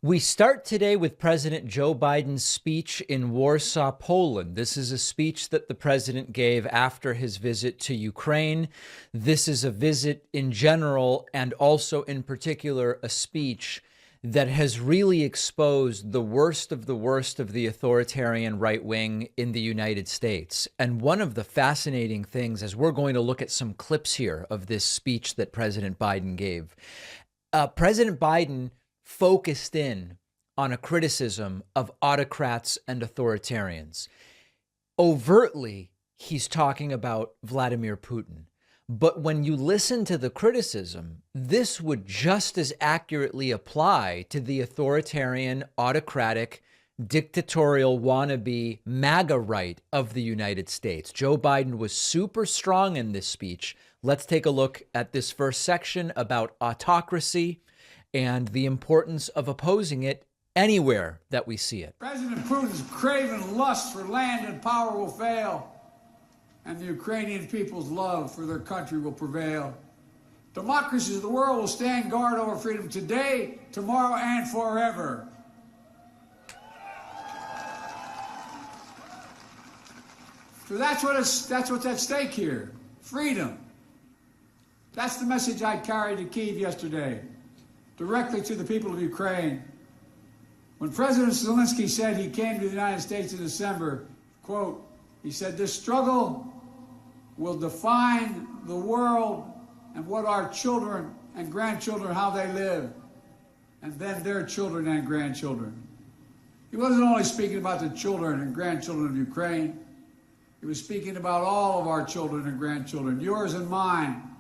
We start today with President Joe Biden's speech in Warsaw, Poland. This is a speech that the president gave after his visit to Ukraine. This is a visit in general, and also in particular, a speech that has really exposed the worst of the authoritarian right wing in the United States. And one of the fascinating things, as we're going to look at some clips here of this speech that President Biden gave, President Biden focused in on a criticism of autocrats and authoritarians. Overtly, he's talking about Vladimir Putin. But when you listen to the criticism, this would just as accurately apply to the authoritarian, autocratic, dictatorial wannabe MAGA right of the United States. Joe Biden was super strong in this speech. Let's take a look at this first section about autocracy and the importance of opposing it anywhere that we see it. President Putin's craven lust for land and power will fail, and the Ukrainian people's love for their country will prevail. Democracies of the world will stand guard over freedom today, tomorrow, and forever. So that's what's at stake here. Freedom. That's the message I carried to Kyiv yesterday, directly to the people of Ukraine. When President Zelensky said he came to the United States in December, quote, he said, "This struggle will define the world and what our children and grandchildren, how they live, and then their children and grandchildren." He wasn't only speaking about the children and grandchildren of Ukraine. He was speaking about all of our children and grandchildren, yours and mine.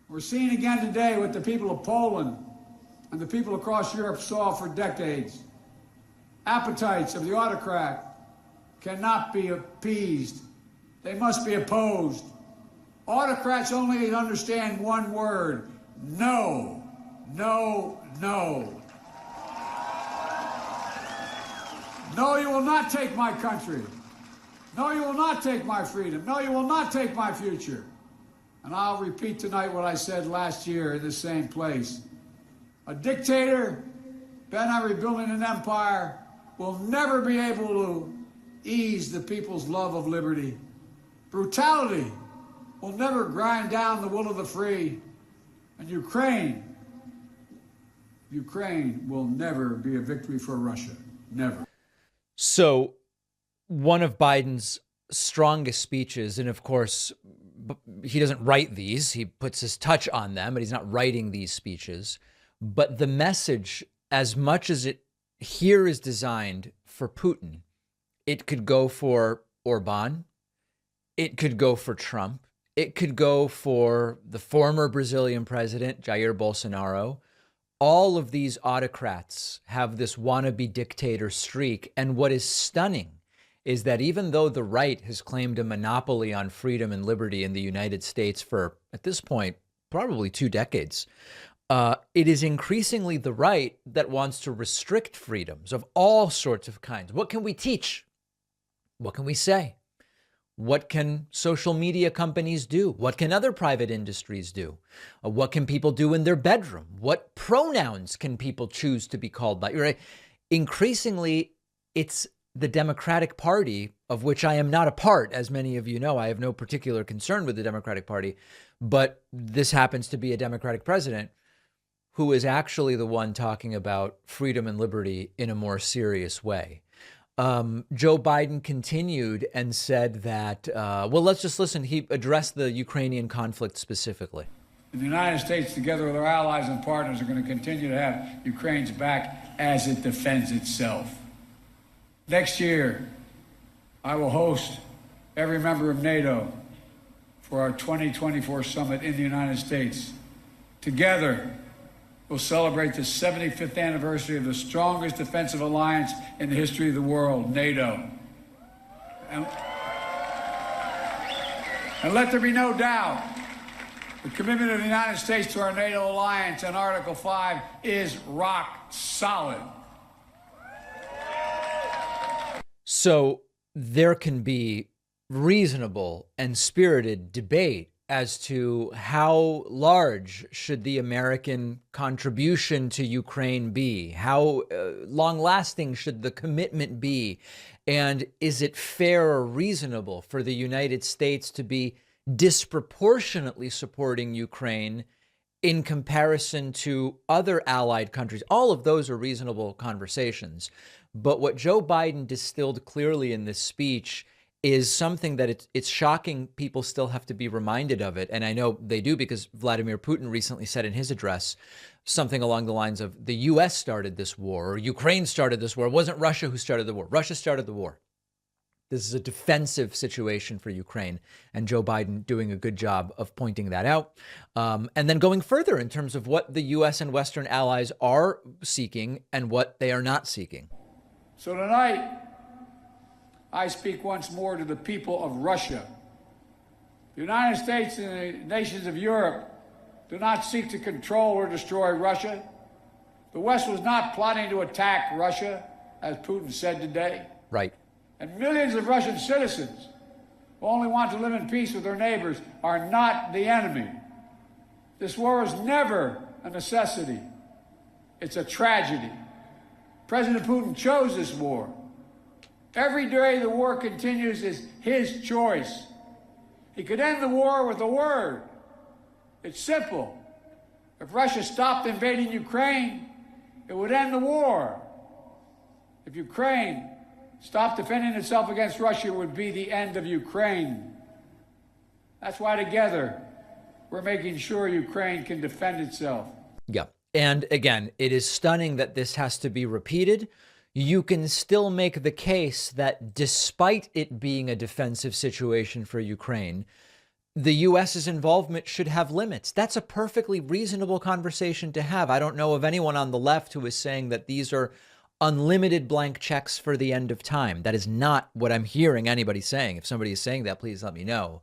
We're seeing again today what the people of Poland and the people across Europe saw for decades. Appetites of the autocrat cannot be appeased. They must be opposed. Autocrats only understand one word: no, no, no. No, you will not take my country. No, you will not take my freedom. No, you will not take my future. And I'll repeat tonight what I said last year in this same place. A dictator bent on rebuilding an empire will never be able to ease the people's love of liberty. Brutality will never grind down the will of the free. And Ukraine will never be a victory for Russia. Never. So one of Biden's strongest speeches, and of course, he doesn't write these, he puts his touch on them, but he's not writing these speeches. But the message, as much as it here is designed for Putin, it could go for Orban, it could go for Trump, it could go for the former Brazilian president, Jair Bolsonaro. All of these autocrats have this wannabe dictator streak. And what is stunning is that even though the right has claimed a monopoly on freedom and liberty in the United States for, at this point, probably 2 decades, it is increasingly the right that wants to restrict freedoms of all sorts of kinds. What can we teach? What can we say? What can social media companies do? What can other private industries do? What can people do in their bedroom? What pronouns can people choose to be called by? Right? Increasingly, it's the Democratic Party, of which I am not a part, as many of you know. I have no particular concern with the Democratic Party, but this happens to be a Democratic president who is actually the one talking about freedom and liberty in a more serious way. Joe Biden continued and said that, well, let's just listen. He addressed the Ukrainian conflict specifically. The United States, together with our allies and partners, are going to continue to have Ukraine's back as it defends itself. Next year, I will host every member of NATO for our 2024 summit in the United States. Together, we'll celebrate the 75th anniversary of the strongest defensive alliance in the history of the world, NATO. And let there be no doubt, the commitment of the United States to our NATO alliance and Article 5 is rock solid. So there can be reasonable and spirited debate as to how large should the American contribution to Ukraine be? How long-lasting should the commitment be? And is it fair or reasonable for the United States to be disproportionately supporting Ukraine in comparison to other allied countries? All of those are reasonable conversations. But what Joe Biden distilled clearly in this speech is something that it's shocking people still have to be reminded of it. And I know they do, because Vladimir Putin recently said in his address something along the lines of the U.S. started this war, or Ukraine started this war. It wasn't Russia who started the war. Russia started the war. This is a defensive situation for Ukraine, and Joe Biden doing a good job of pointing that out. And then going further in terms of what the U.S. and Western allies are seeking and what they are not seeking. So tonight, I speak once more to the people of Russia. The United States and the nations of Europe do not seek to control or destroy Russia. The West was not plotting to attack Russia, as Putin said today. Right. And millions of Russian citizens who only want to live in peace with their neighbors are not the enemy. This war is never a necessity. It's a tragedy. President Putin chose this war. Every day the war continues is his choice. He could end the war with a word. It's simple. If Russia stopped invading Ukraine, it would end the war. If Ukraine stopped defending itself against Russia, it would be the end of Ukraine. That's why together we're making sure Ukraine can defend itself. Yeah. And again, it is stunning that this has to be repeated. You can still make the case that despite it being a defensive situation for Ukraine, the U.S.'s involvement should have limits. That's a perfectly reasonable conversation to have. I don't know of anyone on the left who is saying that these are unlimited blank checks for the end of time. That is not what I'm hearing anybody saying. If somebody is saying that, please let me know.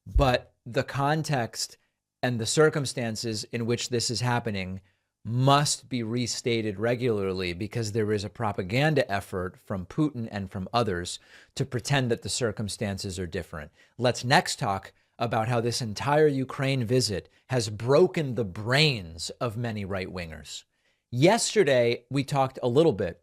But the context and the circumstances in which this is happening must be restated regularly, because there is a propaganda effort from Putin and from others to pretend that the circumstances are different. Let's next talk about how this entire Ukraine visit has broken the brains of many right-wingers. Yesterday, we talked a little bit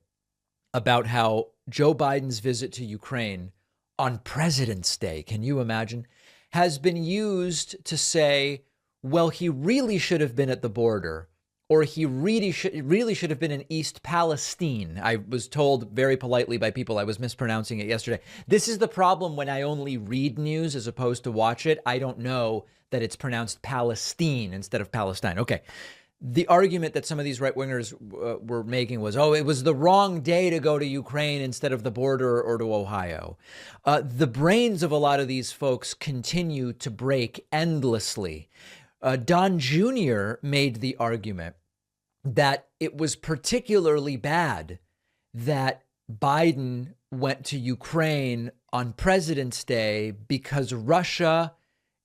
about how Joe Biden's visit to Ukraine on President's Day, can you imagine, has been used to say, well, he really should have been at the border, or he really should have been in East Palestine. I was told very politely by people I was mispronouncing it yesterday. This is the problem when I only read news as opposed to watch it. I don't know that it's pronounced Palestine instead of Palestine. Okay. The argument that some of these right-wingers were making was, oh, it was the wrong day to go to Ukraine instead of the border or to Ohio. The brains of a lot of these folks continue to break endlessly. Don Jr. made the argument that it was particularly bad that Biden went to Ukraine on President's Day because Russia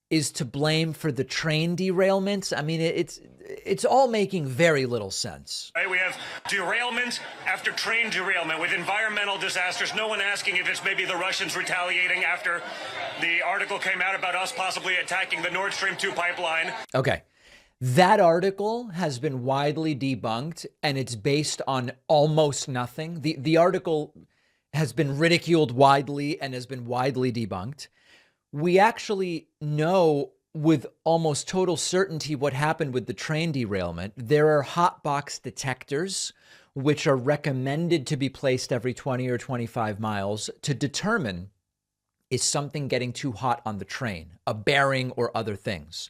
is to blame for the train derailments. I mean, it's all making very little sense. Right, we have derailment after train derailment with environmental disasters. No one asking if it's maybe the Russians retaliating after the article came out about us possibly attacking the Nord Stream 2 pipeline. Okay. That article has been widely debunked, and it's based on almost nothing. The article has been ridiculed widely and has been widely debunked. We actually know with almost total certainty what happened with the train derailment. There are hot box detectors, which are recommended to be placed every 20 or 25 miles to determine, is something getting too hot on the train, a bearing or other things.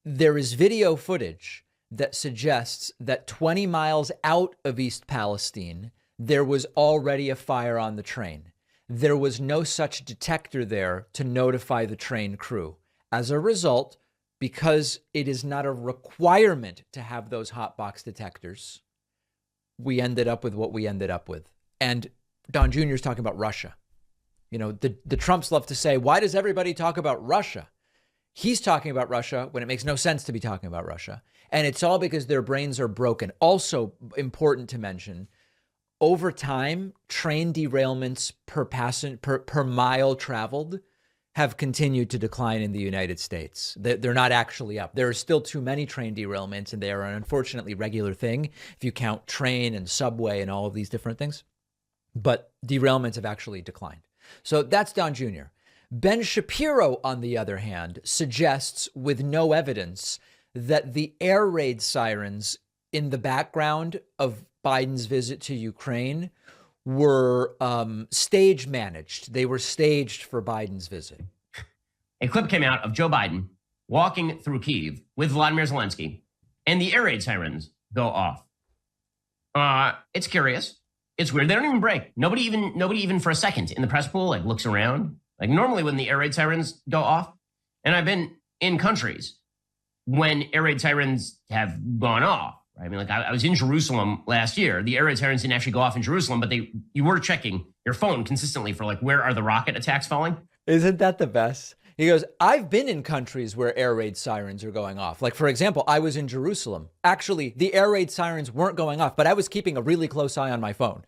There is video footage that suggests that 20 miles out of East Palestine, there was already a fire on the train. There was no such detector there to notify the train crew. As a result, because it is not a requirement to have those hot box detectors, we ended up with what we ended up with. And Don Jr. is talking about Russia. You know, the Trumps love to say, why does everybody talk about Russia? He's talking about Russia when it makes no sense to be talking about Russia. And it's all because their brains are broken. Also important to mention, over time, train derailments per mile traveled have continued to decline in the United States. They're not actually up. There are still too many train derailments, and they are an unfortunately regular thing if you count train and subway and all of these different things. But derailments have actually declined. So that's Don Jr. Ben Shapiro, on the other hand, suggests with no evidence that the air raid sirens in the background of Biden's visit to Ukraine were stage managed. They were staged for Biden's visit. A clip came out of Joe Biden walking through Kyiv with Vladimir Zelensky, and the air raid sirens go off. It's curious. It's weird. They don't even break. Nobody even for a second in the press pool like looks around. Like normally when the air raid sirens go off, and I've been in countries when air raid sirens have gone off. Right? I mean, like I was in Jerusalem last year. The air raid sirens didn't actually go off in Jerusalem, but you were checking your phone consistently for like, where are the rocket attacks falling? Isn't that the best? He goes, I've been in countries where air raid sirens are going off. Like, for example, I was in Jerusalem. Actually, the air raid sirens weren't going off, but I was keeping a really close eye on my phone.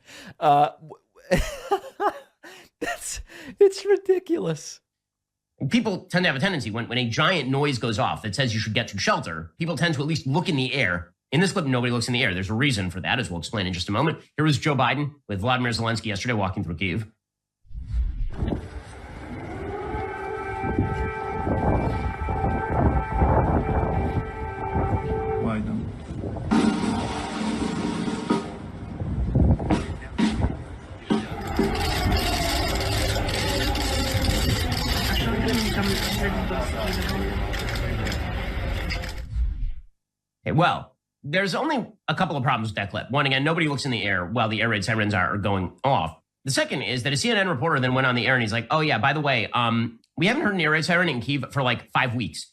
It's ridiculous. People tend to have a tendency when a giant noise goes off that says you should get to shelter, people tend to at least look in the air. In this clip, nobody looks in the air. There's a reason for that, as we'll explain in just a moment. Here was Joe Biden with Vladimir Zelensky yesterday walking through Kyiv. Biden. Okay, well, there's only a couple of problems with that clip. One, again, nobody looks in the air while the air raid sirens are going off. The second is that a CNN reporter then went on the air and he's like, oh yeah, by the way, we haven't heard an air raid siren in Kyiv for like 5 weeks.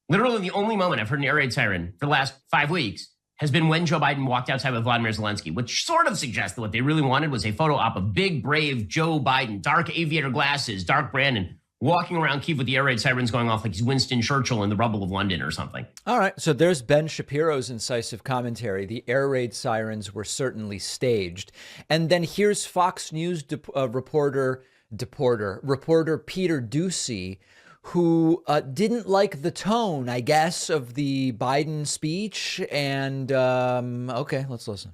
Literally the only moment I've heard an air raid siren for the last 5 weeks has been when Joe Biden walked outside with Vladimir Zelensky, which sort of suggests that what they really wanted was a photo op of big, brave Joe Biden, dark aviator glasses, dark Brandon, walking around Kyiv with the air raid sirens going off like he's Winston Churchill in the rubble of London or something. All right. So there's Ben Shapiro's incisive commentary. The air raid sirens were certainly staged. And then here's Fox News reporter Peter Doocy, who didn't like the tone, I guess, of the Biden speech. And okay, let's listen.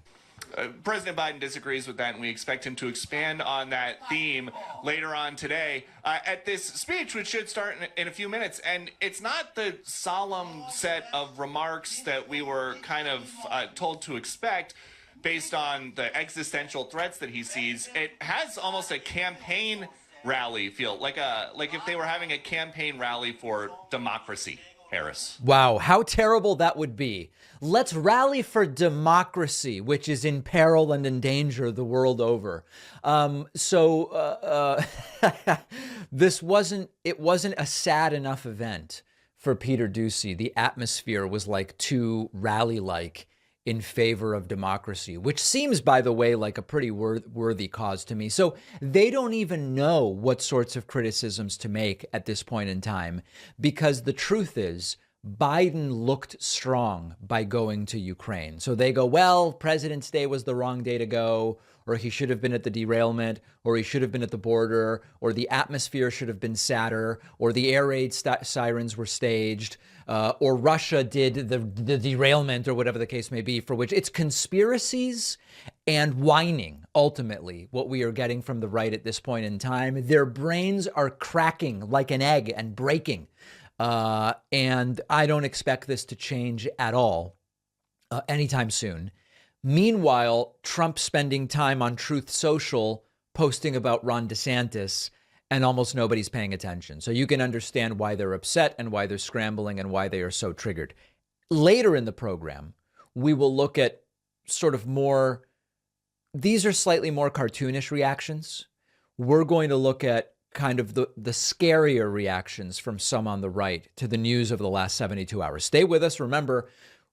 President Biden disagrees with that, and we expect him to expand on that theme later on today at this speech, which should start in a few minutes. And it's not the solemn set of remarks that we were kind of told to expect based on the existential threats that he sees. It has almost a campaign rally feel, like if they were having a campaign rally for democracy. Harris. Wow, how terrible that would be. Let's rally for democracy, which is in peril and in danger the world over. This wasn't a sad enough event for Peter Doocy. The atmosphere was like too rally-like in favor of democracy, which seems, by the way, like a pretty worthy cause to me. So they don't even know what sorts of criticisms to make at this point in time, because the truth is Biden looked strong by going to Ukraine. So they go, well, President's Day was the wrong day to go, or he should have been at the derailment, or he should have been at the border, or the atmosphere should have been sadder, or the air raid sirens were staged, or Russia did the derailment, or whatever the case may be, for which it's conspiracies and whining, ultimately, what we are getting from the right at this point in time. Their brains are cracking like an egg and breaking. And I don't expect this to change at all anytime soon. Meanwhile, Trump spending time on Truth Social posting about Ron DeSantis, and almost nobody's paying attention. So you can understand why they're upset and why they're scrambling and why they are so triggered. Later in the program, we will look at sort of more, these are slightly more cartoonish reactions. We're going to look at kind of the scarier reactions from some on the right to the news of the last 72 hours. Stay with us. Remember,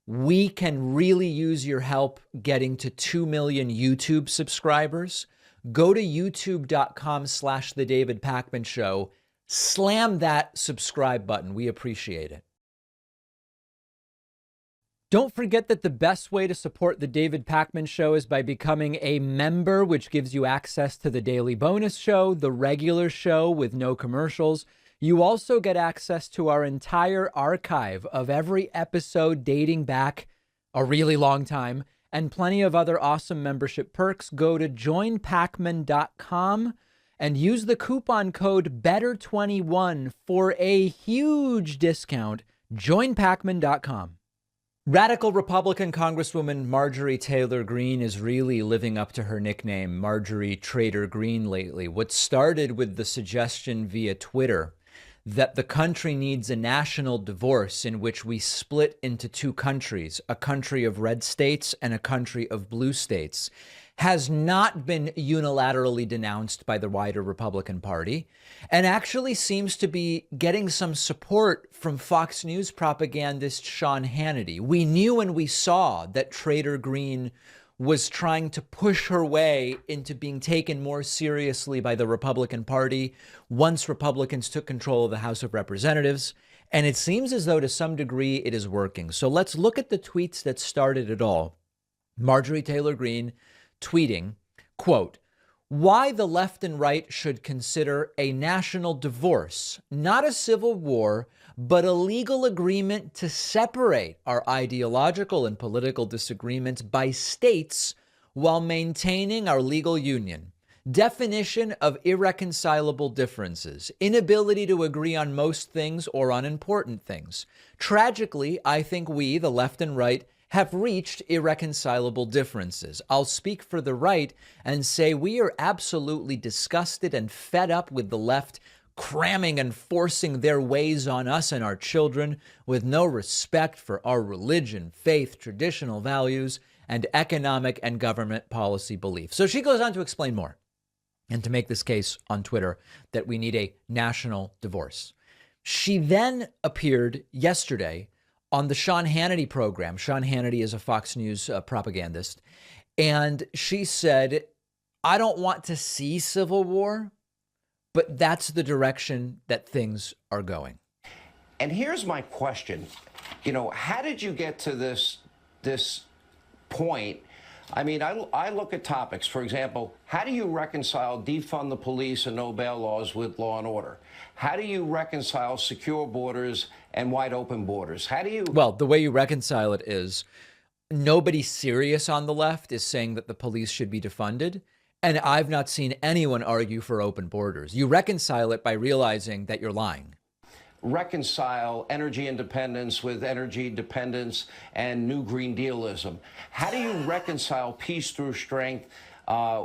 we can really use your help getting to 2 million YouTube subscribers. Go to youtube.com/The David Pakman Show. Slam that subscribe button. We appreciate it. Don't forget that the best way to support The David Pakman Show is by becoming a member, which gives you access to the daily bonus show, the regular show with no commercials, You also get access to our entire archive of every episode dating back a really long time and plenty of other awesome membership perks. Go to joinpacman.com and use the coupon code BETTER21 for a huge discount. Joinpacman.com. Radical Republican Congresswoman Marjorie Taylor Greene is really living up to her nickname, Marjorie Taylor Greene, lately. What started with the suggestion via Twitter that the country needs a national divorce in which we split into two countries, a country of red states and a country of blue states, has not been unilaterally denounced by the wider Republican Party and actually seems to be getting some support from Fox News propagandist Sean Hannity. We knew and we saw that Taylor Greene was trying to push her way into being taken more seriously by the Republican Party once Republicans took control of the House of Representatives. And it seems as though to some degree it is working. So let's look at the tweets that started it all. Marjorie Taylor Greene tweeting, quote, "Why the left and right should consider a national divorce, not a civil war, but a legal agreement to separate our ideological and political disagreements by states while maintaining our legal union. Definition of irreconcilable differences, inability to agree on most things or on important things. Tragically, I think we, the left and right, have reached irreconcilable differences. I'll speak for the right and say we are absolutely disgusted and fed up with the left cramming and forcing their ways on us and our children with no respect for our religion, faith, traditional values, and economic and government policy beliefs." So she goes on to explain more and to make this case on Twitter that we need a national divorce. She then appeared yesterday on the Sean Hannity program. Sean Hannity is a Fox News propagandist. And she said, "I don't want to see civil war, but that's the direction that things are going." And here's my question. How did you get to this point? I mean, I look at topics, for example, how do you reconcile defund the police and no bail laws with law and order? How do you reconcile secure borders and wide open borders? Well, the way you reconcile it is nobody serious on the left is saying that the police should be defunded. And I've not seen anyone argue for open borders. You reconcile it by realizing that you're lying. Reconcile energy independence with energy dependence and new Green Dealism. How do you reconcile peace through strength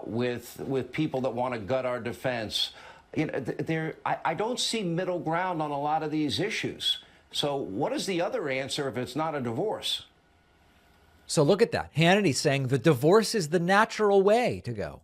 with people that want to gut our defense? I don't see middle ground on a lot of these issues. So what is the other answer if it's not a divorce? So look at that. Hannity saying the divorce is the natural way to go.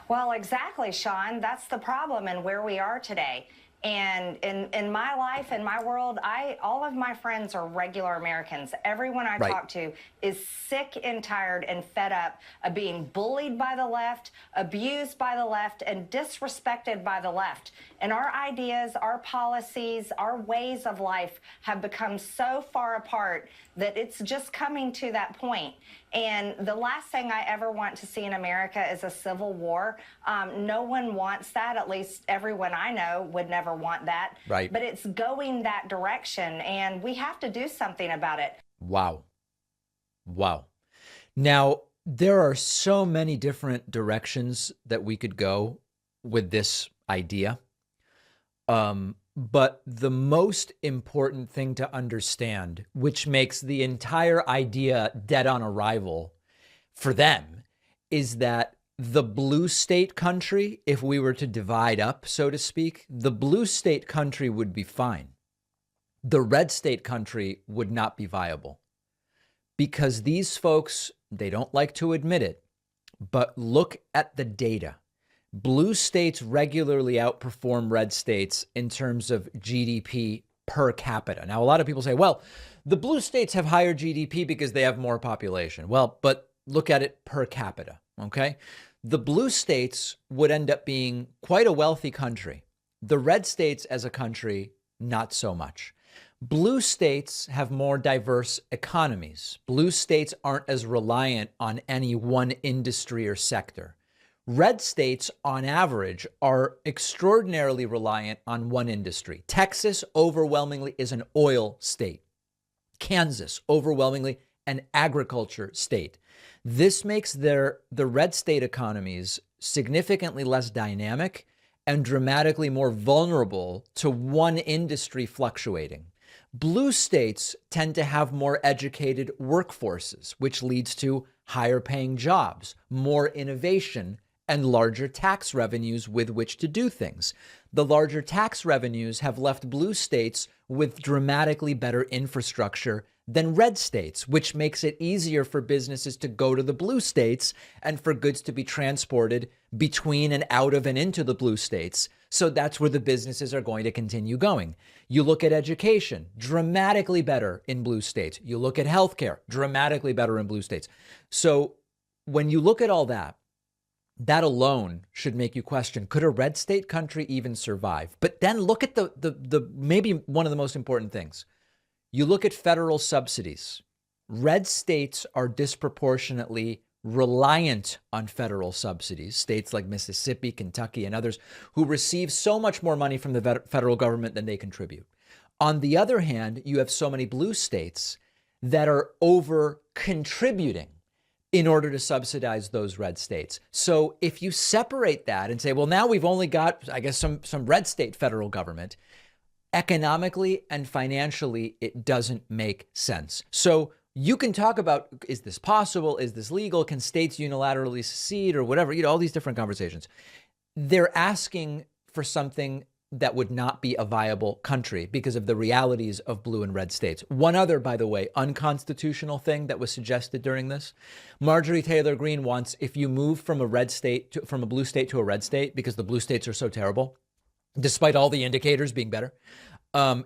Well, exactly, Sean. That's the problem and where we are today. And in my life, in my world, all of my friends are regular Americans. Everyone I talk to is sick and tired and fed up of being bullied by the left, abused by the left, and disrespected by the left. And our ideas, our policies, our ways of life have become so far apart that it's just coming to that point. And the last thing I ever want to see in America is a civil war. No one wants that. At least everyone I know would never want that. Right. But it's going that direction, and we have to do something about it. Wow. Now, there are so many different directions that we could go with this idea. But the most important thing to understand, which makes the entire idea dead on arrival for them, is that the blue state country, if we were to divide up, so to speak, the blue state country would be fine. The red state country would not be viable because these folks, they don't like to admit it, but look at the data. Blue states regularly outperform red states in terms of GDP per capita. Now, a lot of people say, well, the blue states have higher GDP because they have more population. Well, but look at it per capita, okay? The blue states would end up being quite a wealthy country. The red states as a country, not so much. Blue states have more diverse economies. Blue states aren't as reliant on any one industry or sector. Red states, on average, are extraordinarily reliant on one industry. Texas overwhelmingly is an oil state. Kansas, overwhelmingly an agriculture state. This makes the red state economies significantly less dynamic and dramatically more vulnerable to one industry fluctuating. Blue states tend to have more educated workforces, which leads to higher paying jobs, more innovation, and larger tax revenues with which to do things. The larger tax revenues have left blue states with dramatically better infrastructure than red states, which makes it easier for businesses to go to the blue states and for goods to be transported between and out of and into the blue states. So that's where the businesses are going to continue going. You look at education, dramatically better in blue states. You look at healthcare, dramatically better in blue states. So when you look at all that, that alone should make you question, could a red state country even survive? But then look at the maybe one of the most important things. You look at federal subsidies. Red states are disproportionately reliant on federal subsidies. States like Mississippi, Kentucky, and others who receive so much more money from the federal government than they contribute. On the other hand, you have so many blue states that are over contributing in order to subsidize those red states. So if you separate that and say, well, now we've only got, I guess, some red state federal government, economically and financially, it doesn't make sense. So you can talk about, is this possible? Is this legal? Can states unilaterally secede or whatever? All these different conversations. They're asking for something that would not be a viable country because of the realities of blue and red states. One other, by the way, unconstitutional thing that was suggested during this. Marjorie Taylor Greene wants, if you move from a blue state to a red state, because the blue states are so terrible, despite all the indicators being better,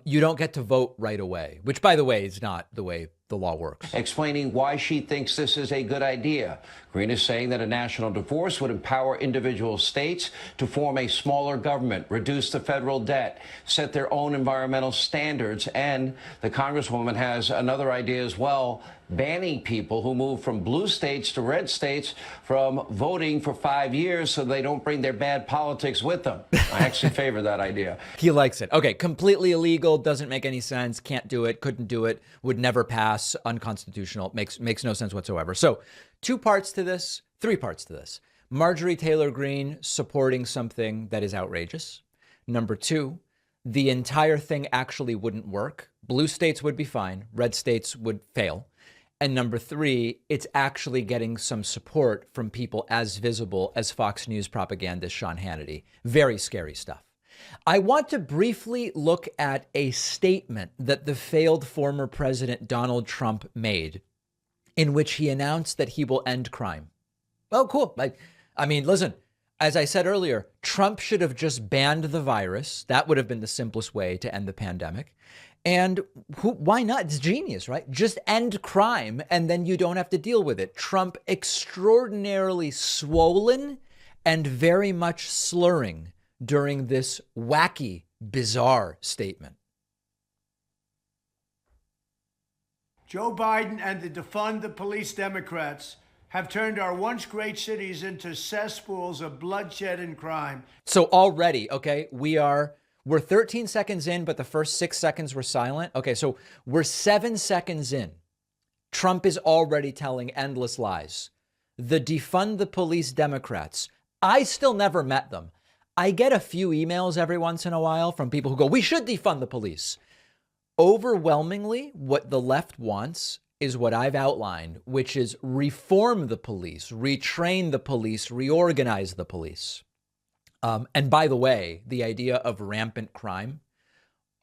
you don't get to vote right away, which, by the way, is not the way the law works. Explaining why she thinks this is a good idea. Greene is saying that a national divorce would empower individual states to form a smaller government, reduce the federal debt, set their own environmental standards, and the Congresswoman has another idea as well, banning people who move from blue states to red states from voting for 5 years so they don't bring their bad politics with them. I actually favor that idea. He likes it. Okay, completely illegal, doesn't make any sense, can't do it, couldn't do it, would never pass, unconstitutional, makes no sense whatsoever. So 3 parts to this. Marjorie Taylor Greene supporting something that is outrageous. Number 2, the entire thing actually wouldn't work. Blue states would be fine, red states would fail. And number 3, it's actually getting some support from people as visible as Fox News propagandist Sean Hannity. Very scary stuff. I want to briefly look at a statement that the failed former President Donald Trump made, in which he announced that he will end crime. Oh, cool. I mean, listen, as I said earlier, Trump should have just banned the virus. That would have been the simplest way to end the pandemic. And why not? It's genius, right? Just end crime, and then you don't have to deal with it. Trump extraordinarily swollen and very much slurring during this wacky, bizarre statement. Joe Biden and the defund the police Democrats have turned our once great cities into cesspools of bloodshed and crime. So already, okay, we're 13 seconds in, but the first 6 seconds were silent. Okay, so we're 7 seconds in. Trump is already telling endless lies. The defund the police Democrats. I still never met them. I get a few emails every once in a while from people who go, we should defund the police. Overwhelmingly, what the left wants is what I've outlined, which is reform the police, retrain the police, reorganize the police. And by the way, the idea of rampant crime,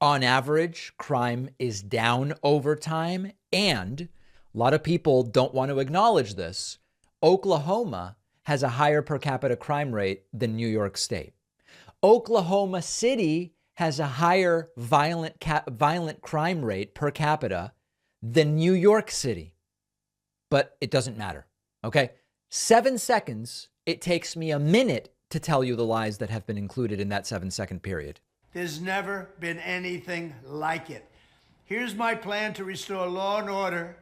on average, crime is down over time. And a lot of people don't want to acknowledge this. Oklahoma has a higher per capita crime rate than New York State. Oklahoma City has a higher violent crime rate per capita than New York City. But it doesn't matter. Okay? 7 seconds. It takes me a minute to tell you the lies that have been included in that 7-second period. There's never been anything like it. Here's my plan to restore law and order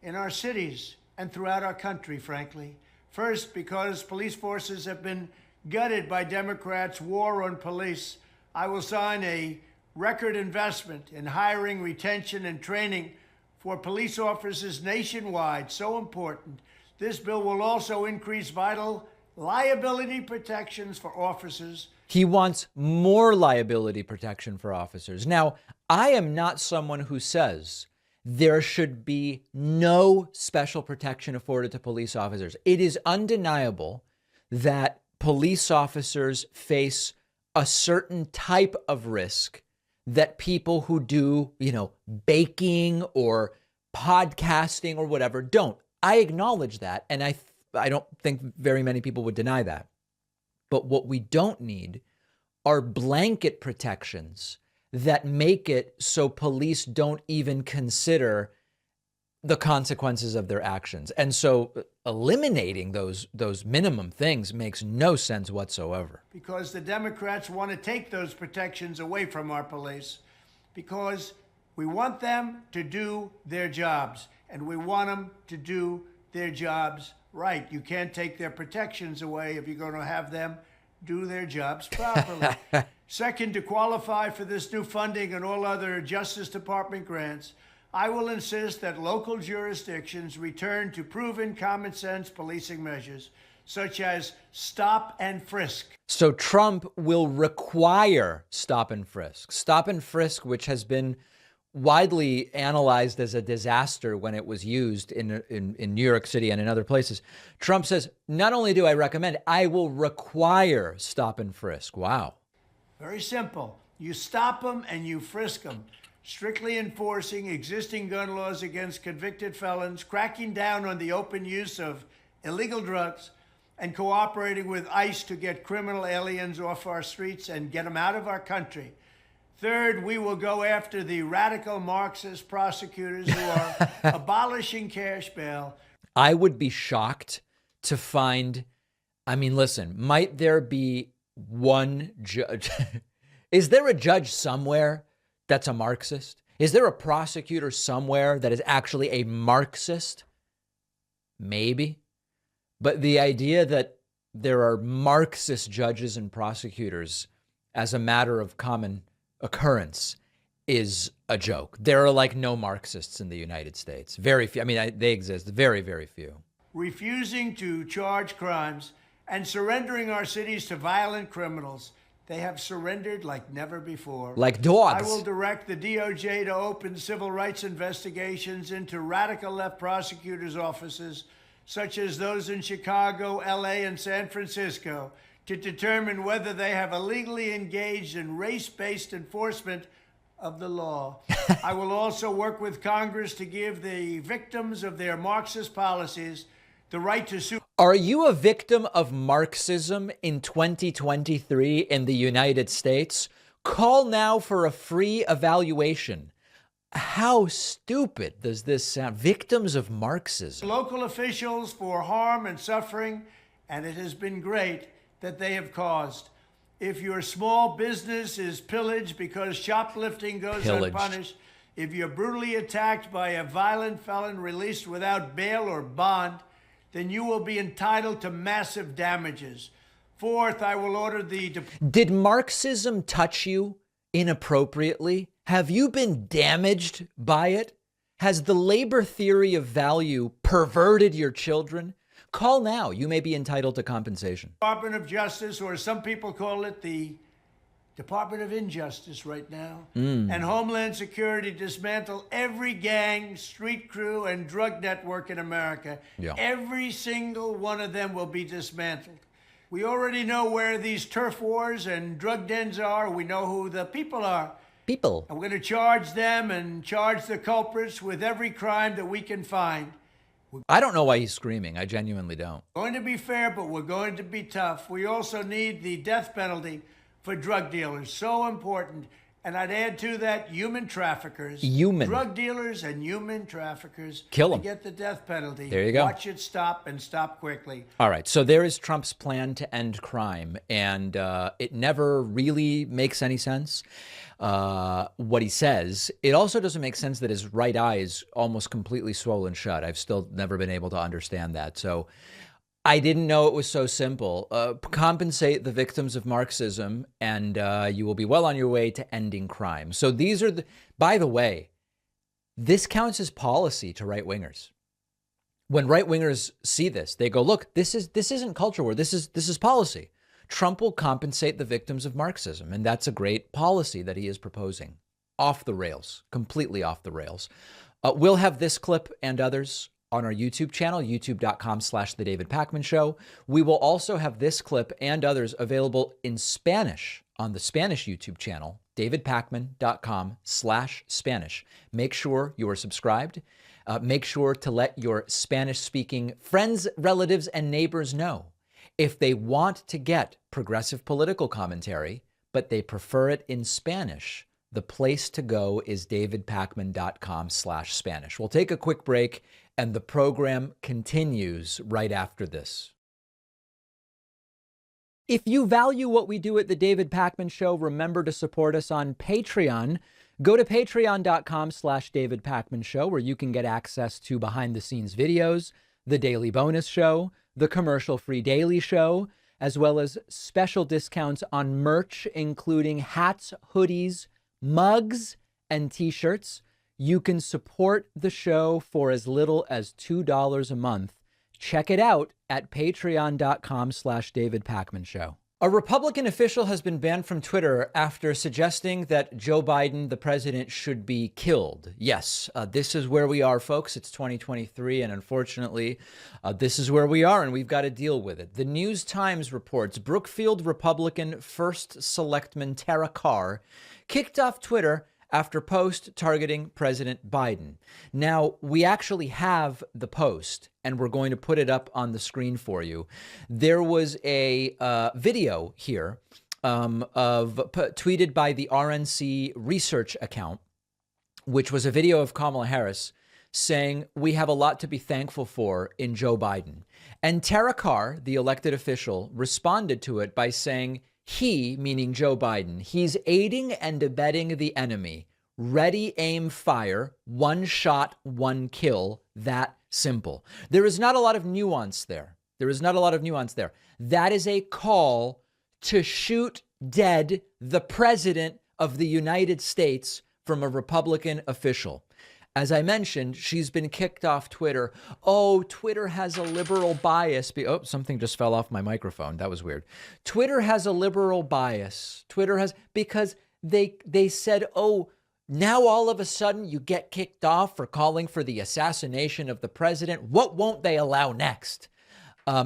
in our cities and throughout our country, frankly. First, because police forces have been gutted by Democrats' war on police, I will sign a record investment in hiring, retention, and training for police officers nationwide. So important. This bill will also increase vital liability protections for officers. He wants more liability protection for officers. Now, I am not someone who says there should be no special protection afforded to police officers. It is undeniable that police officers face a certain type of risk that people who do, baking or podcasting or whatever don't. I acknowledge that. And I don't think very many people would deny that. But what we don't need are blanket protections that make it so police don't even consider the consequences of their actions. And so eliminating those minimum things makes no sense whatsoever. Because the Democrats want to take those protections away from our police, because we want them to do their jobs, and we want them to do their jobs right. You can't take their protections away if you're going to have them do their jobs properly. Second, to qualify for this new funding and all other Justice Department grants, I will insist that local jurisdictions return to proven common sense policing measures, such as stop and frisk. So Trump will require stop and frisk. Stop and frisk, which has been widely analyzed as a disaster when it was used in New York City and in other places. Trump says, not only do I recommend, I will require stop and frisk. Wow. Very simple. You stop them and you frisk them. Strictly enforcing existing gun laws against convicted felons, cracking down on the open use of illegal drugs, and cooperating with ICE to get criminal aliens off our streets and get them out of our country. Third, we will go after the radical Marxist prosecutors who are abolishing cash bail. I would be shocked to find, listen, might there be one judge? Is there a judge somewhere that's a Marxist? Is there a prosecutor somewhere that is actually a Marxist? Maybe. But the idea that there are Marxist judges and prosecutors as a matter of common occurrence is a joke. There are like no Marxists in the United States. Very few. They exist. Very, very few. Refusing to charge crimes and surrendering our cities to violent criminals. They have surrendered like never before. Like dogs. I will direct the DOJ to open civil rights investigations into radical left prosecutors' offices, such as those in Chicago, LA, and San Francisco, to determine whether they have illegally engaged in race-based enforcement of the law. I will also work with Congress to give the victims of their Marxist policies the right to sue. Are you a victim of Marxism in 2023 in the United States? Call now for a free evaluation. How stupid does this sound? Victims of Marxism. Local officials for harm and suffering, and it has been great that they have caused. If your small business is pillaged because shoplifting goes unpunished, if you're brutally attacked by a violent felon released without bail or bond, then you will be entitled to massive damages. Fourth, I will order the... Did Marxism touch you inappropriately? Have you been damaged by it? Has the labor theory of value perverted your children? Call now. You may be entitled to compensation. Department of Justice, or some people call it the Department of Injustice right now, and Homeland Security dismantle every gang, street crew, and drug network in America. Yeah. Every single one of them will be dismantled. We already know where these turf wars and drug dens are. We know who the people are. People. And we're going to charge them and charge the culprits with every crime that we can find. I don't know why he's screaming. I genuinely don't. We're going to be fair, but we're going to be tough. We also need the death penalty for drug dealers. So important. And I'd add to that human traffickers. Drug dealers and human traffickers. Kill them. Get the death penalty. There you go. Watch it stop and stop quickly. All right. So there is Trump's plan to end crime. And it never really makes any sense. What he says. It also doesn't make sense that his right eye is almost completely swollen shut. I've still never been able to understand that. So I didn't know it was so simple. Compensate the victims of Marxism, and you will be well on your way to ending crime. So these are by the way, this counts as policy to right wingers. When right wingers see this, they go, look, this isn't culture war. This is policy. Trump will compensate the victims of Marxism. And that's a great policy that he is proposing. Off the rails, completely off the rails. We'll have this clip and others on our YouTube channel, youtube.com/The David Pakman Show. We will also have this clip and others available in Spanish on the Spanish YouTube channel, davidpakman.com/Spanish. Make sure you are subscribed. Make sure to let your Spanish-speaking friends, relatives, and neighbors know if they want to get progressive political commentary, but they prefer it in Spanish. The place to go is davidpakman.com/Spanish. We'll take a quick break, and the program continues right after this. If you value what we do at the David Pakman Show, remember to support us on Patreon. Go to patreon.com/David Pakman Show, where you can get access to behind-the-scenes videos, the Daily Bonus Show, the commercial-free Daily Show, as well as special discounts on merch, including hats, hoodies, mugs, and t-shirts. You can support the show for as little as $2 a month. Check it out at patreon.com/David Pakman Show. A Republican official has been banned from Twitter after suggesting that Joe Biden, the president, should be killed. Yes, this is where we are, folks. It's 2023, and unfortunately, this is where we are, and we've got to deal with it. The News Times reports Brookfield Republican First Selectman Tara Carr kicked off Twitter after post targeting President Biden. Now, we actually have the post, and we're going to put it up on the screen for you. There was a video here tweeted by the RNC research account, which was a video of Kamala Harris saying, we have a lot to be thankful for in Joe Biden. And Tara Carr, the elected official, responded to it by saying, he, meaning Joe Biden, he's aiding and abetting the enemy. Ready, aim, fire. One shot, one kill. That simple. There is not a lot of nuance there. That is a call to shoot dead the president of the United States from a Republican official. As I mentioned, she's been kicked off Twitter. Oh, Twitter has a liberal bias. Oh, something just fell off my microphone. That was weird. Twitter has a liberal bias. Because they said, oh, now all of a sudden you get kicked off for calling for the assassination of the president. What won't they allow next?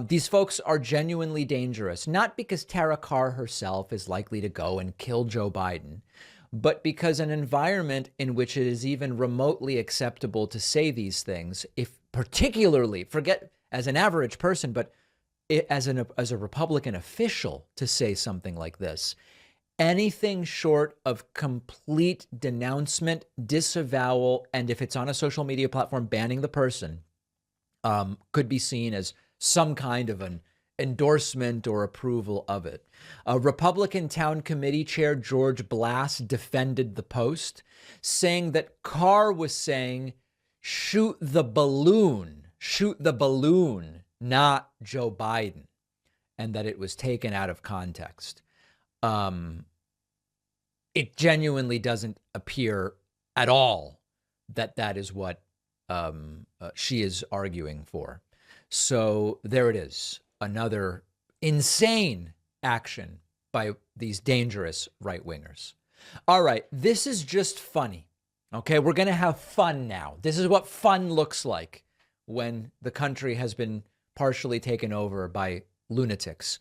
These folks are genuinely dangerous, not because Tara Carr herself is likely to go and kill Joe Biden, but because an environment in which it is even remotely acceptable to say these things, if particularly, forget as an average person, but as a Republican official to say something like this, anything short of complete denouncement, disavowal, and if it's on a social media platform, banning the person, could be seen as some kind of an endorsement or approval of it. Republican Town Committee Chair George Blass defended the post, saying that Carr was saying, shoot the balloon, not Joe Biden, and that it was taken out of context. It genuinely doesn't appear at all that is what she is arguing for. So there it is. Another insane action by these dangerous right-wingers. All right, this is just funny. Okay, we're going to have fun now. This is what fun looks like when the country has been partially taken over by lunatics.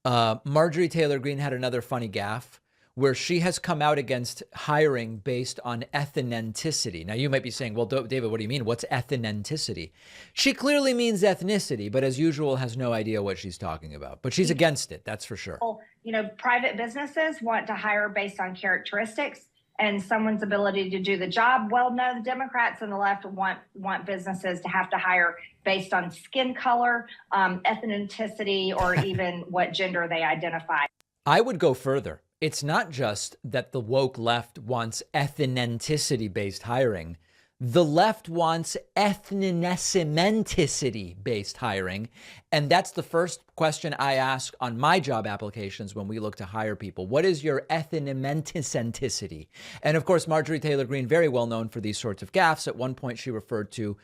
Marjorie Taylor Greene had another funny gaffe where she has come out against hiring based on ethinenticity. Now, you might be saying, well, David, what do you mean? What's ethinenticity? She clearly means ethnicity, but as usual, has no idea what she's talking about. But she's against it, that's for sure. You know, private businesses want to hire based on characteristics and someone's ability to do the job. Well, no, the Democrats and the left want businesses to have to hire based on skin color, ethnicity, or even what gender they identify. I would go further. It's not just that the woke left wants ethinenticity-based hiring. The left wants ethinenticity-based hiring. And that's the first question I ask on my job applications when we look to hire people. What is your ethinenticity? And of course, Marjorie Taylor Greene, very well known for these sorts of gaffes. At one point, she referred to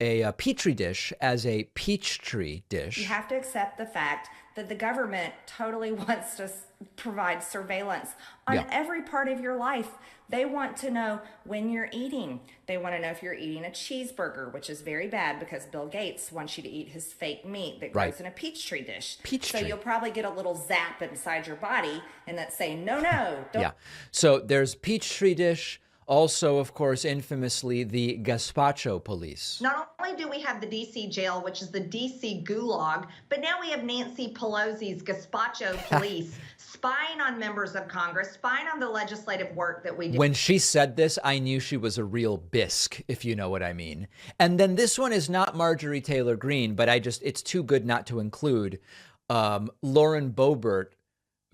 a petri dish as a peach tree dish. You have to accept the fact that the government totally wants to provide surveillance on every part of your life. They want to know when you're eating. They want to know if you're eating a cheeseburger, which is very bad because Bill Gates wants you to eat his fake meat that grows in a Peachtree dish. So you'll probably get a little zap inside your body and that's saying, no, don't. Yeah. So there's Peachtree dish. Also, of course, infamously, the gazpacho police. Not only do we have the D.C. jail, which is the D.C. gulag, but now we have Nancy Pelosi's gazpacho police spying on members of Congress, spying on the legislative work that we do. When she said this, I knew she was a real bisque, if you know what I mean. And then this one is not Marjorie Taylor Greene, but it's too good not to include Lauren Boebert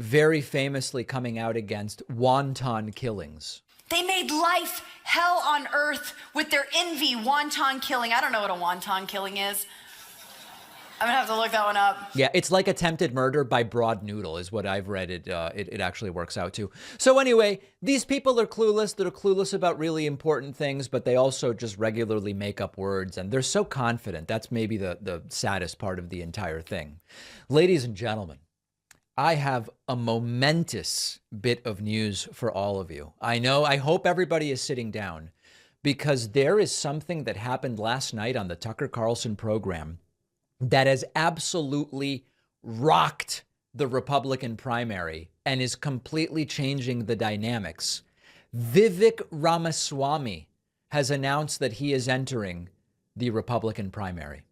very famously coming out against wanton killings. They made life hell on earth with their envy wonton killing. I don't know what a wonton killing is. I'm gonna have to look that one up. Yeah, it's like attempted murder by broad noodle is what I've read. It actually works out to. So anyway, these people are clueless. They're clueless about really important things, but they also just regularly make up words, and they're so confident. That's maybe the saddest part of the entire thing. Ladies and gentlemen, I have a momentous bit of news for all of you. I hope everybody is sitting down because there is something that happened last night on the Tucker Carlson program that has absolutely rocked the Republican primary and is completely changing the dynamics. Vivek Ramaswamy has announced that he is entering the Republican primary.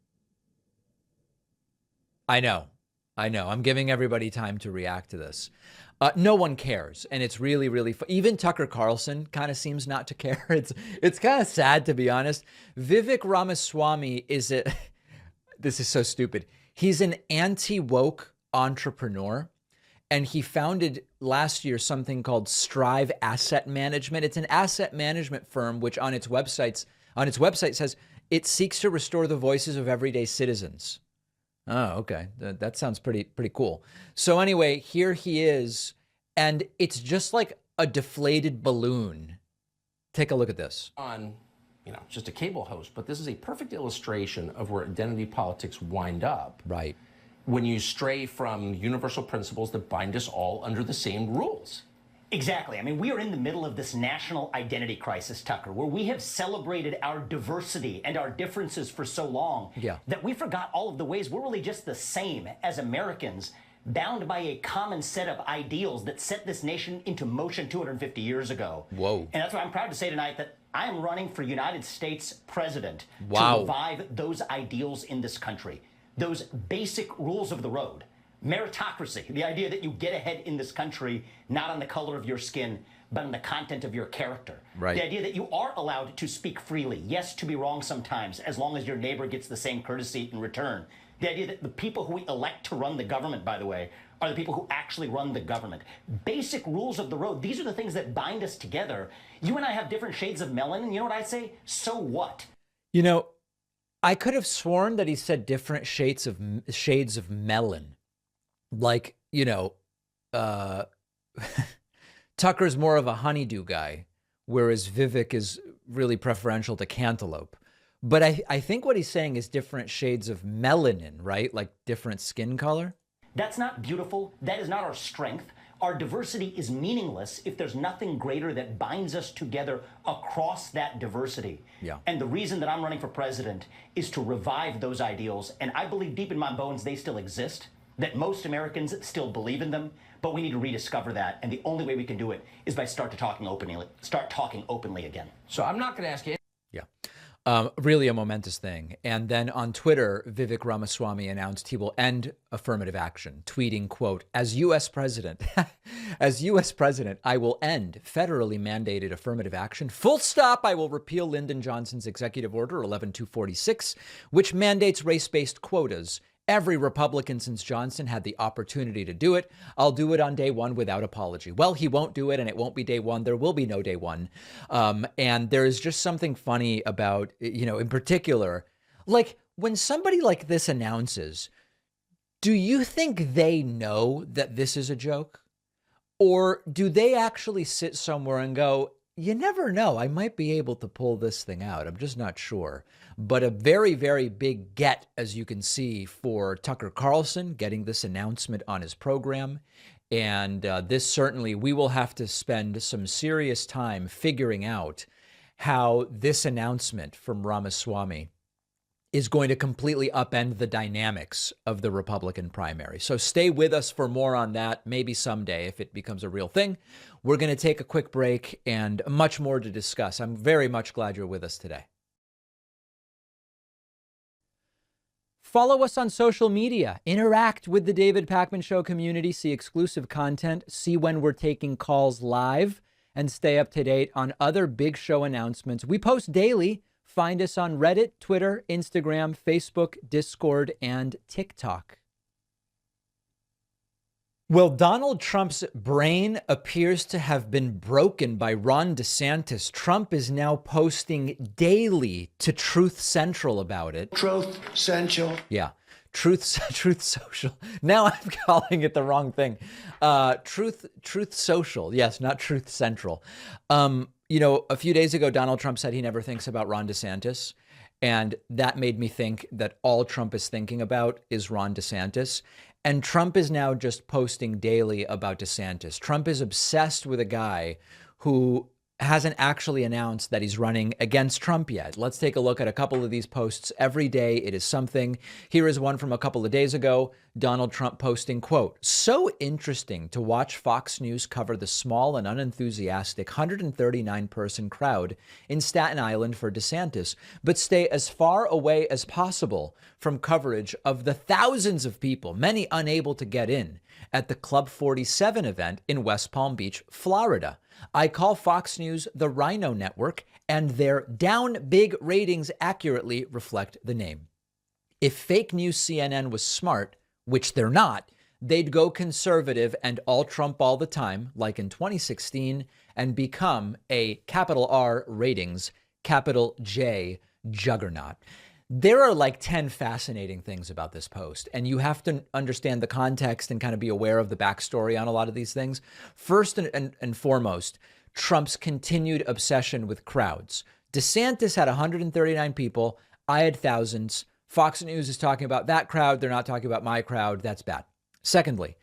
I know. I'm giving everybody time to react to this. No one cares, and it's really, really fun. Even Tucker Carlson kind of seems not to care. It's kind of sad, to be honest. Vivek Ramaswamy is this is so stupid. He's an anti-woke entrepreneur, and he founded last year something called Strive Asset Management. It's an asset management firm which on its website says it seeks to restore the voices of everyday citizens. Oh, okay. That sounds pretty cool. So anyway, here he is, and it's just like a deflated balloon. Take a look at this. Just a cable host, but this is a perfect illustration of where identity politics wind up. Right. When you stray from universal principles that bind us all under the same rules. Exactly. I mean, we are in the middle of this national identity crisis, Tucker, where we have celebrated our diversity and our differences for so long that we forgot all of the ways we're really just the same as Americans, bound by a common set of ideals that set this nation into motion 250 years ago. Whoa. And that's why I'm proud to say tonight that I am running for United States president to revive those ideals in this country, those basic rules of the road. Meritocracy, the idea that you get ahead in this country, not on the color of your skin, but on the content of your character. Right. The idea that you are allowed to speak freely, yes, to be wrong sometimes, as long as your neighbor gets the same courtesy in return. The idea that the people who we elect to run the government, by the way, are the people who actually run the government. Basic rules of the road. These are the things that bind us together. You and I have different shades of melanin. You know what I say? So what? You know, I could have sworn that he said different shades of melon. Like, Tucker's more of a honeydew guy, whereas Vivek is really preferential to cantaloupe. But I think what he's saying is different shades of melanin, right? Like different skin color. That's not beautiful. That is not our strength. Our diversity is meaningless if there's nothing greater that binds us together across that diversity. Yeah. And the reason that I'm running for president is to revive those ideals. And I believe deep in my bones they still exist, that most Americans still believe in them, but we need to rediscover that. And the only way we can do it is by start talking openly again. So I'm not going to ask you. Yeah. Really a momentous thing. And then on Twitter, Vivek Ramaswamy announced he will end affirmative action, tweeting, quote, as U.S. president, I will end federally mandated affirmative action. Full stop. I will repeal Lyndon Johnson's executive order 11246, which mandates race-based quotas Every Republican since Johnson had the opportunity to do it. I'll do it on day one without apology. Well, he won't do it, and it won't be day one. There will be no day one. And there is just something funny about, in particular, like when somebody like this announces, do you think they know that this is a joke? Or do they actually sit somewhere and go, you never know, I might be able to pull this thing out. I'm just not sure. But a very, very big get, as you can see, for Tucker Carlson getting this announcement on his program. And this certainly, we will have to spend some serious time figuring out how this announcement from Ramaswamy is going to completely upend the dynamics of the Republican primary. So stay with us for more on that, maybe someday if it becomes a real thing. We're going to take a quick break and much more to discuss. I'm very much glad you're with us today. Follow us on social media, interact with the David Pakman Show community, see exclusive content, see when we're taking calls live, and stay up to date on other big show announcements. We post daily. Find us on Reddit, Twitter, Instagram, Facebook, Discord, and TikTok. Well, Donald Trump's brain appears to have been broken by Ron DeSantis. Trump is now posting daily to Truth Central about it. Truth Central. Yeah. Truth Social. Now I'm calling it the wrong thing. Truth Social. Yes, not Truth Central. A few days ago, Donald Trump said he never thinks about Ron DeSantis. And that made me think that all Trump is thinking about is Ron DeSantis. And Trump is now just posting daily about DeSantis. Trump is obsessed with a guy who hasn't actually announced that he's running against Trump yet. Let's take a look at a couple of these posts. Every day it is something. Here is one from a couple of days ago. Donald Trump posting, quote, "So interesting to watch Fox News cover the small and unenthusiastic 139-person crowd in Staten Island for DeSantis, but stay as far away as possible from coverage of the thousands of people, many unable to get in, at the Club 47 event in West Palm Beach, Florida. I call Fox News the Rhino Network, and their down big ratings accurately reflect the name. If fake news CNN was smart, which they're not, they'd go conservative and all Trump all the time, like in 2016, and become a capital R ratings, capital J juggernaut." There are like 10 fascinating things about this post, and you have to understand the context and kind of be aware of the backstory on a lot of these things. First and foremost, Trump's continued obsession with crowds. DeSantis had 139 people. I had thousands. Fox News is talking about that crowd. They're not talking about my crowd. That's bad. Secondly,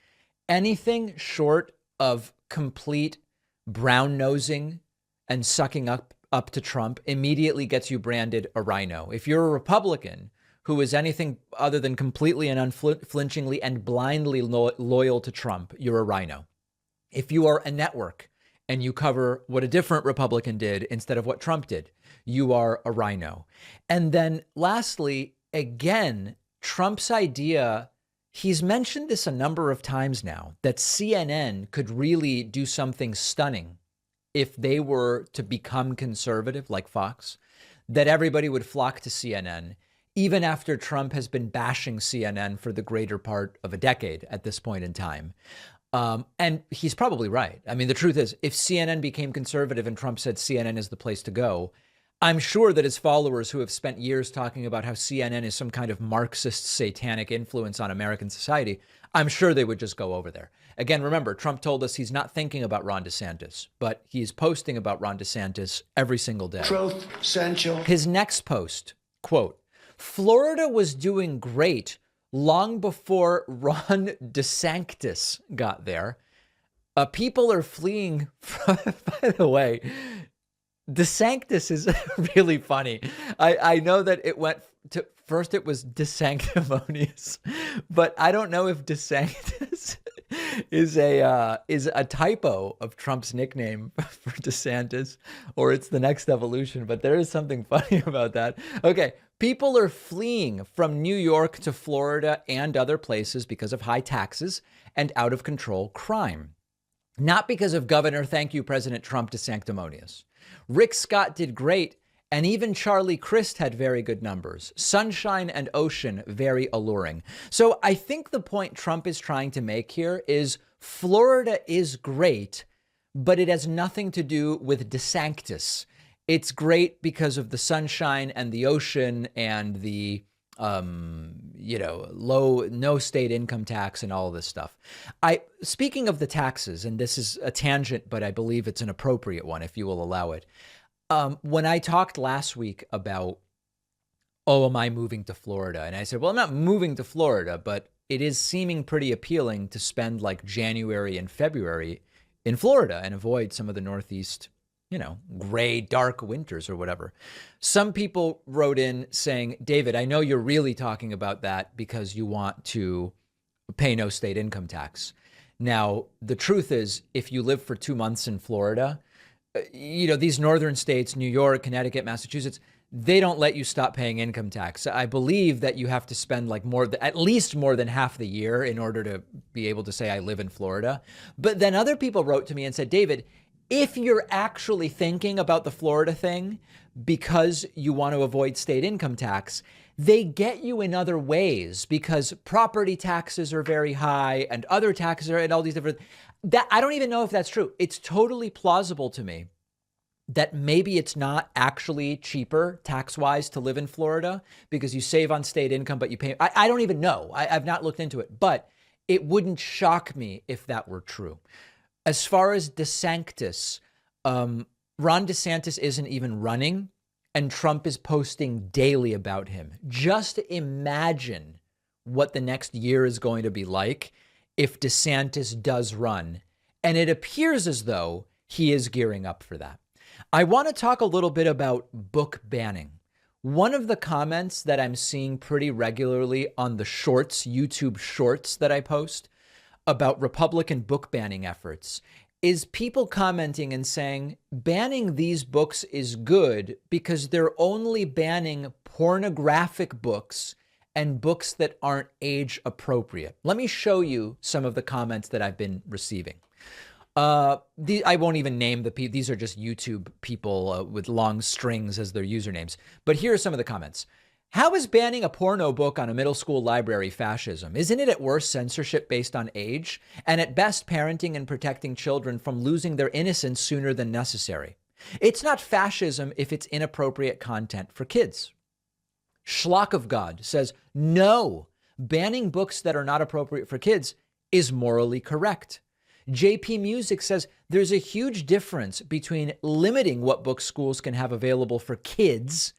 anything short of complete brown nosing and sucking up to Trump immediately gets you branded a rhino. If you're a Republican who is anything other than completely and unflinchingly and blindly loyal to Trump, you're a rhino. If you are a network and you cover what a different Republican did instead of what Trump did, you are a rhino. And then lastly, again, Trump's idea, he's mentioned this a number of times now, that CNN could really do something stunning if they were to become conservative like Fox, that everybody would flock to CNN, even after Trump has been bashing CNN for the greater part of a decade at this point in time. And he's probably right. I mean, the truth is, if CNN became conservative and Trump said CNN is the place to go, I'm sure that his followers who have spent years talking about how CNN is some kind of Marxist satanic influence on American society, I'm sure they would just go over there. Again, remember, Trump told us he's not thinking about Ron DeSantis, but he's posting about Ron DeSantis every single day. Truth Central. His next post, quote, "Florida was doing great long before Ron DeSantis got there. People are fleeing from," by the way, DeSantis is really funny. I know that it went to, first it was DeSanctimonious, but I don't know if DeSantis is a typo of Trump's nickname for DeSantis, or it's the next evolution, but there is something funny about that. Okay, people are fleeing from New York to Florida and other places because of high taxes and out of control crime. Not because of Governor, thank you, President Trump, DeSanctimonious. Rick Scott did great, And even Charlie Crist had very good numbers. Sunshine and ocean, very alluring. So I think the point Trump is trying to make here is Florida is great, but it has nothing to do with DeSantis. It's great because of the sunshine and the ocean and the, no state income tax and all of this stuff. Speaking of the taxes, and this is a tangent, but I believe it's an appropriate one, if you will allow it. When I talked last week about, am I moving to Florida? And I said, well, I'm not moving to Florida, but it is seeming pretty appealing to spend like January and February in Florida and avoid some of the Northeast, gray, dark winters or whatever. Some people wrote in saying, David, I know you're really talking about that because you want to pay no state income tax. Now, the truth is, if you live for 2 months in Florida, these northern states, New York, Connecticut, Massachusetts, they don't let you stop paying income tax. I believe that you have to spend at least more than half the year in order to be able to say I live in Florida. But then other people wrote to me and said, David, if you're actually thinking about the Florida thing because you want to avoid state income tax, they get you in other ways because property taxes are very high and other taxes are at all these different. That I don't even know if that's true. It's totally plausible to me that maybe it's not actually cheaper tax-wise to live in Florida because you save on state income, but you pay. I don't even know. I've not looked into it, but it wouldn't shock me if that were true. As far as DeSantis, Ron DeSantis isn't even running, and Trump is posting daily about him. Just imagine what the next year is going to be like if DeSantis does run. And it appears as though he is gearing up for that. I want to talk a little bit about book banning. One of the comments that I'm seeing pretty regularly on the shorts, YouTube shorts that I post about Republican book banning efforts is people commenting and saying, banning these books is good because they're only banning pornographic books and books that aren't age appropriate. Let me show you some of the comments that I've been receiving. I won't even name the people. These are just YouTube people with long strings as their usernames. But here are some of the comments. How is banning a porno book on a middle school library fascism? Isn't it at worst censorship based on age? And at best parenting and protecting children from losing their innocence sooner than necessary? It's not fascism if it's inappropriate content for kids. Schlock of God says, no, banning books that are not appropriate for kids is morally correct. JP Music says there's a huge difference between limiting what books schools can have available for kids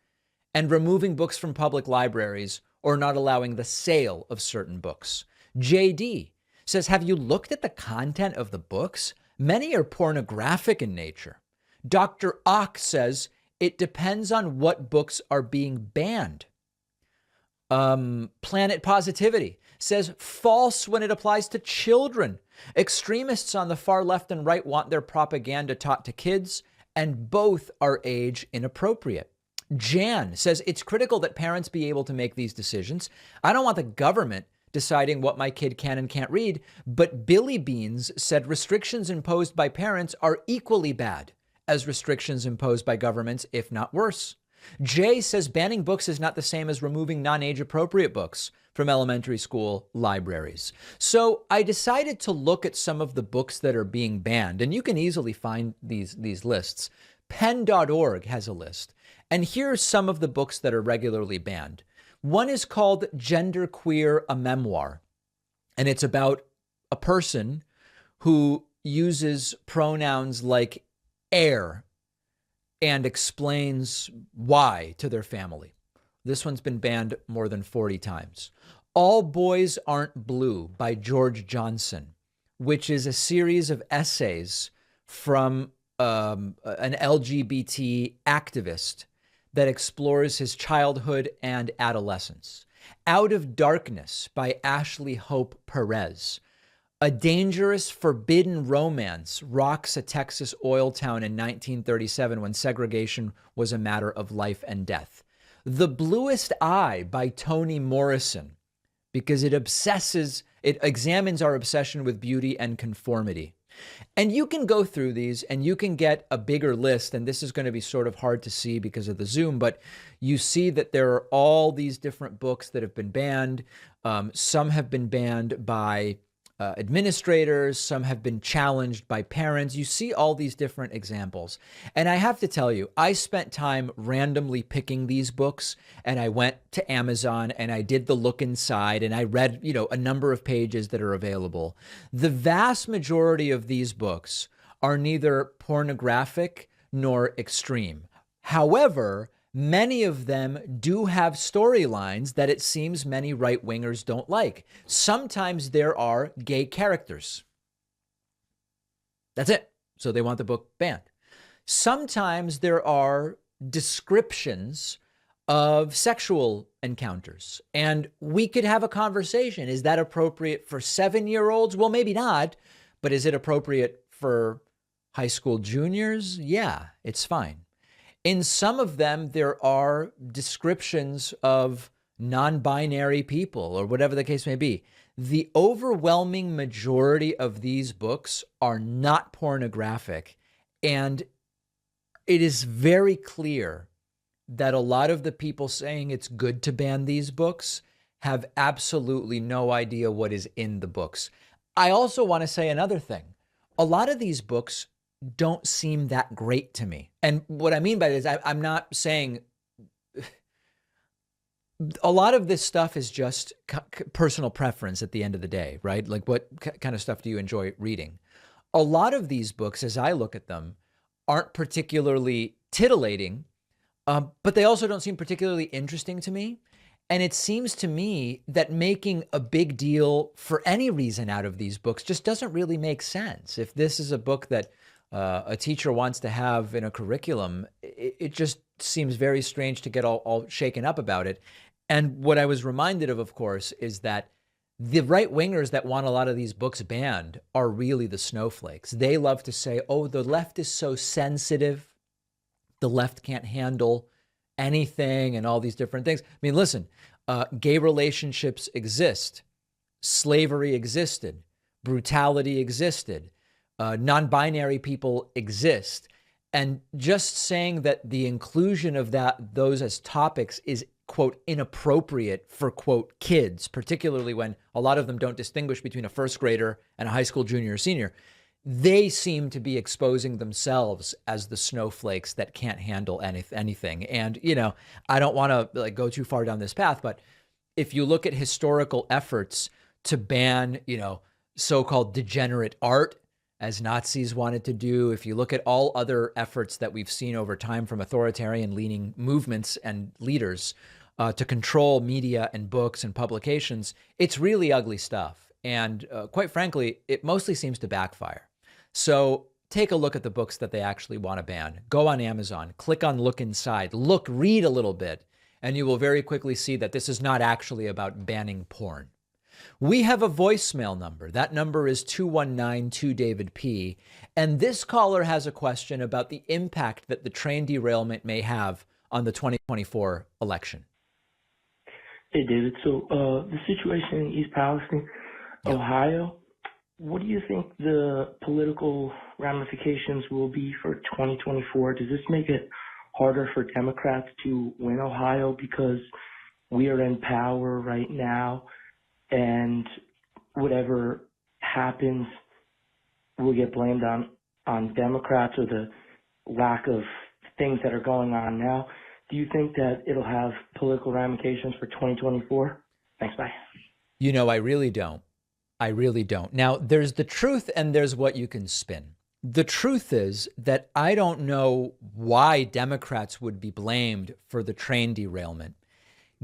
and removing books from public libraries or not allowing the sale of certain books. JD says, have you looked at the content of the books? Many are pornographic in nature. Dr. Ock says it depends on what books are being banned. Planet Positivity says false when it applies to children. Extremists on the far left and right want their propaganda taught to kids, and both are age inappropriate. Jan says it's critical that parents be able to make these decisions. I don't want the government deciding what my kid can and can't read, but Billy Beans said restrictions imposed by parents are equally bad as restrictions imposed by governments, if not worse. Jay says banning books is not the same as removing non-age appropriate books from elementary school libraries. So I decided to look at some of the books that are being banned, and you can easily find these lists. Pen.org has a list, and here are some of the books that are regularly banned. One is called Genderqueer, a Memoir, and it's about a person who uses pronouns like air and explains why to their family. This one's been banned more than 40 times. All Boys Aren't Blue by George Johnson, which is a series of essays from an LGBT activist that explores his childhood and adolescence. Out of Darkness by Ashley Hope Perez. A dangerous, forbidden romance rocks a Texas oil town in 1937 when segregation was a matter of life and death. The Bluest Eye by Toni Morrison, because it examines our obsession with beauty and conformity. And you can go through these and you can get a bigger list. And this is going to be sort of hard to see because of the Zoom, but you see that there are all these different books that have been banned. Some have been banned by administrators, some have been challenged by parents. You see all these different examples. And I have to tell you, I spent time randomly picking these books, and I went to Amazon and I did the look inside and I read, a number of pages that are available. The vast majority of these books are neither pornographic nor extreme. However, many of them do have storylines that it seems many right-wingers don't like. Sometimes there are gay characters. That's it. So they want the book banned. Sometimes there are descriptions of sexual encounters. And we could have a conversation. Is that appropriate for 7-year-olds? Well, maybe not. But is it appropriate for high school juniors? Yeah, it's fine. In some of them, there are descriptions of non-binary people or whatever the case may be. The overwhelming majority of these books are not pornographic. And it is very clear that a lot of the people saying it's good to ban these books have absolutely no idea what is in the books. I also want to say another thing. A lot of these books don't seem that great to me. And what I mean by this, I'm not saying a lot of this stuff is just personal preference at the end of the day, right? Like what kind of stuff do you enjoy reading? A lot of these books, as I look at them, aren't particularly titillating, but they also don't seem particularly interesting to me. And it seems to me that making a big deal for any reason out of these books just doesn't really make sense. If this is a book that a teacher wants to have in a curriculum, it just seems very strange to get all shaken up about it. And what I was reminded of course, is that the right-wingers that want a lot of these books banned are really the snowflakes. They love to say, oh, the left is so sensitive. The left can't handle anything and all these different things. I mean, listen, gay relationships exist. Slavery existed. Brutality existed. Non-binary people exist. And just saying that the inclusion of those as topics is, quote, inappropriate for, quote, kids, particularly when a lot of them don't distinguish between a first grader and a high school junior or senior, they seem to be exposing themselves as the snowflakes that can't handle anything. And, I don't want to go too far down this path, but if you look at historical efforts to ban, so-called degenerate art, as Nazis wanted to do, if you look at all other efforts that we've seen over time from authoritarian-leaning movements and leaders to control media and books and publications, it's really ugly stuff. And quite frankly, it mostly seems to backfire. So take a look at the books that they actually want to ban. Go on Amazon, click on Look Inside, read a little bit, and you will very quickly see that this is not actually about banning porn. We have a voicemail number. That number is 219-2-DAVID-P. And this caller has a question about the impact that the train derailment may have on the 2024 election. Hey, David. So the situation in East Palestine, Ohio, what do you think the political ramifications will be for 2024? Does this make it harder for Democrats to win Ohio because we are in power right now? And whatever happens will get blamed on Democrats or the lack of things that are going on now. Do you think that it'll have political ramifications for 2024? Thanks, bye. I really don't. I really don't. Now, there's the truth and there's what you can spin. The truth is that I don't know why Democrats would be blamed for the train derailment,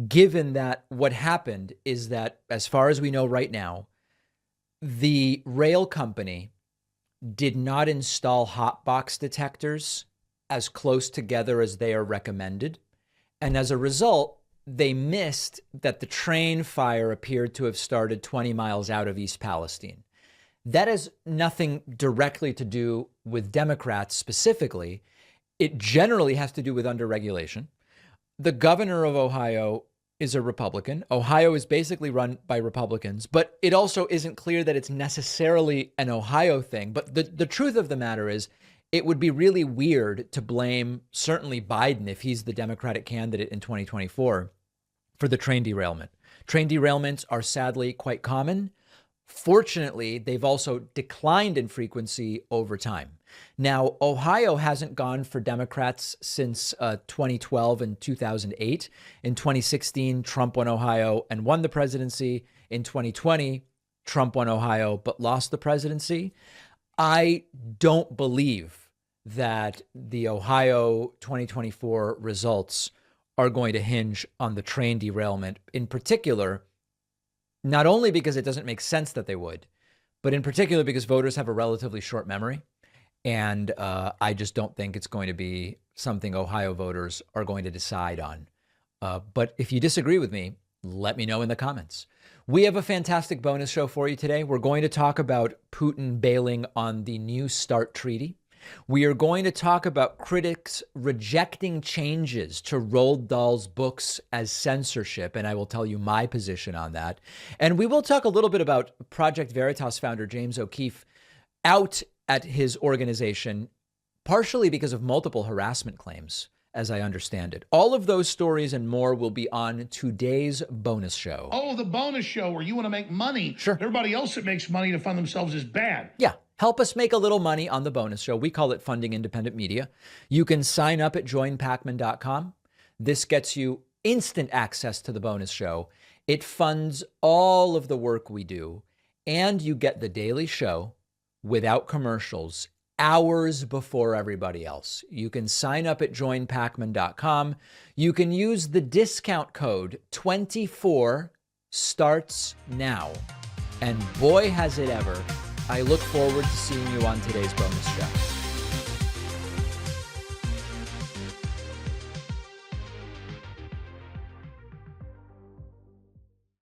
given that what happened is that, as far as we know right now, the rail company did not install hotbox detectors as close together as they are recommended. And as a result, they missed that the train fire appeared to have started 20 miles out of East Palestine. That has nothing directly to do with Democrats specifically. It generally has to do with underregulation. The governor of Ohio is a Republican. Ohio is basically run by Republicans, but it also isn't clear that it's necessarily an Ohio thing. But the truth of the matter is, it would be really weird to blame certainly Biden, if he's the Democratic candidate in 2024, for the train derailment. Train derailments are sadly quite common. Fortunately, they've also declined in frequency over time. Now, Ohio hasn't gone for Democrats since 2012 and 2008. In 2016, Trump won Ohio and won the presidency. In 2020, Trump won Ohio but lost the presidency. I don't believe that the Ohio 2024 results are going to hinge on the train derailment in particular, not only because it doesn't make sense that they would, but in particular because voters have a relatively short memory. And I just don't think it's going to be something Ohio voters are going to decide on. But if you disagree with me, let me know in the comments. We have a fantastic bonus show for you today. We're going to talk about Putin bailing on the New START treaty. We are going to talk about critics rejecting changes to Roald Dahl's books as censorship, and I will tell you my position on that. And we will talk a little bit about Project Veritas founder James O'Keefe out at his organization, partially because of multiple harassment claims, as I understand it. All of those stories and more will be on today's bonus show. Oh, the bonus show where you want to make money. Sure. Everybody else that makes money to fund themselves is bad. Yeah. Help us make a little money on the bonus show. We call it Funding Independent Media. You can sign up at joinpacman.com. This gets you instant access to the bonus show. It funds all of the work we do, and you get the daily show without commercials hours before everybody else. You can sign up at joinpacman.com. You can use the discount code 24 starts now. And boy, has it ever. I look forward to seeing you on today's bonus show.